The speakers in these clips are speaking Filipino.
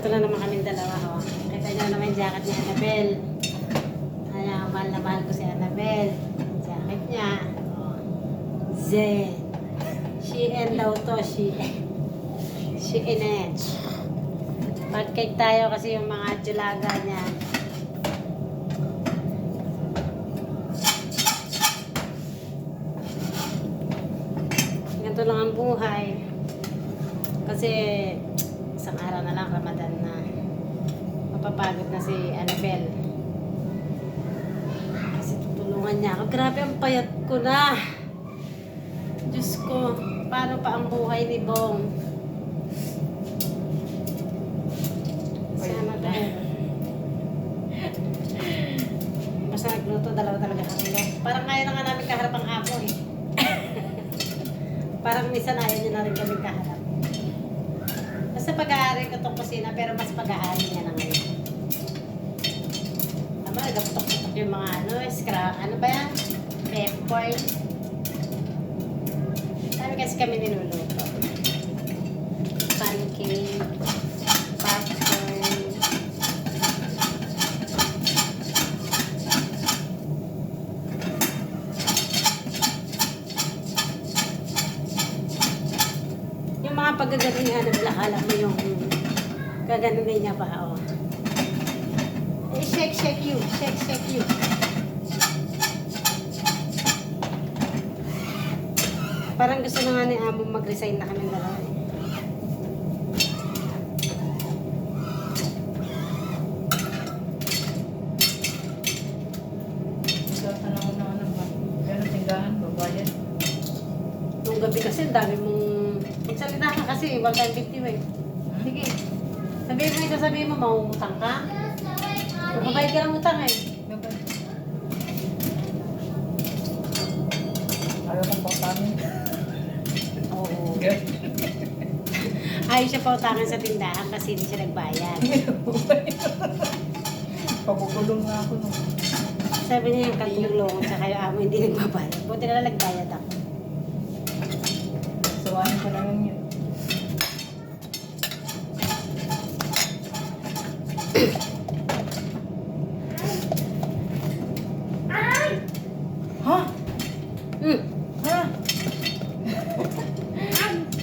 Nagluto na naman kami dalawa. Oh. Kita nyo naman yung jacket ni Annabel. Ayan, mahal na mahal ko si Annabel. Yung jacket niya. Oh. Zen. Shein daw to. Shein. Pag-cake tayo kasi yung mga julaga niya. Ganito lang ang buhay. Kasi isang araw na lang Ramadan na. Mapapagod na si Annabel. Kasi tutulungan niya ako. Grabe ang payat ko na. Diyos ko, paano pa ang buhay ni Bong? Si Annabel. Basta nagluto, dalawa talaga kami. Parang kaya na nga namin kaharap ang amo eh. Parang minsan ayaw niya na rin kami kaharap. Basta pag-aari ko itong kusina, pero mas pag-aari niya na ngayon. Tama, nagaputok-putok yung mga ano ba yan? Pepper. Dami kasi kami niluluto. Pancake, popcorn. Yung mga paggagaling nga na alam mo yung gaganunin niya pa, oh. Eh, shake you. Parang gusto na nga ni Amo mag-resign na kami dalawa eh. Nung gabi kasi, dami mong magsalita ka kasi, 1 time 50 eh. Sige. Sabihin mo, mangungutang ka? Magbabayad ka ng utang eh. Ayaw kong papamin. Oo. Ayaw siya pautangan sa tindahan kasi hindi siya nagbayad. Papukulong nga ako nung. Sabi niya yung katulong, tsaka yung amo hindi nagbabayad. Buti na lang nagbayad ako. Sawahin ko lang yun. Ha? Ha?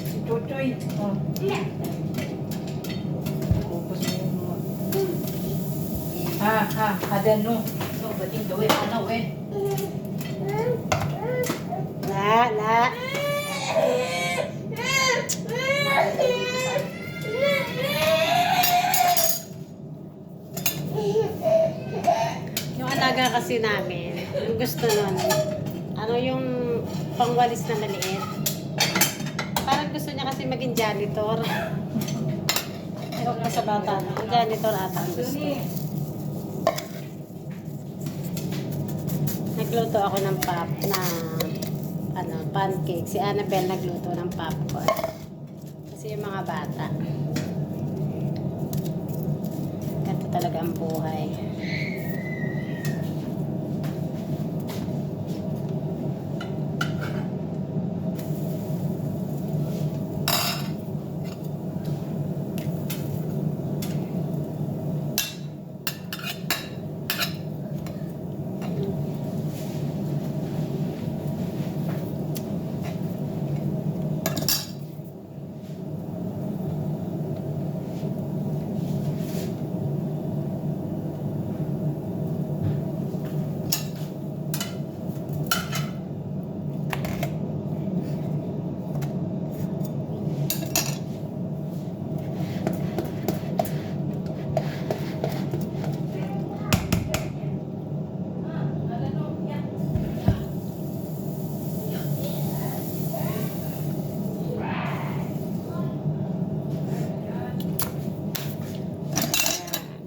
Si Chuchoy. Oh. Focus mo yung mga. Hadan no. No, bating daw eh. Ano eh? La. Yung alaga kasi namin, yung gusto nun, yung pangwalis na maliit. Parang gusto niya kasi maging janitor. Ewan ko sa bata na. Janitor ata ang gusto. Nagluto ako ng pancake. Si Annabel nagluto ng popcorn. Kasi yung mga bata. Ganito talaga ang buhay.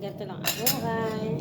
Ganito lang ang buhay.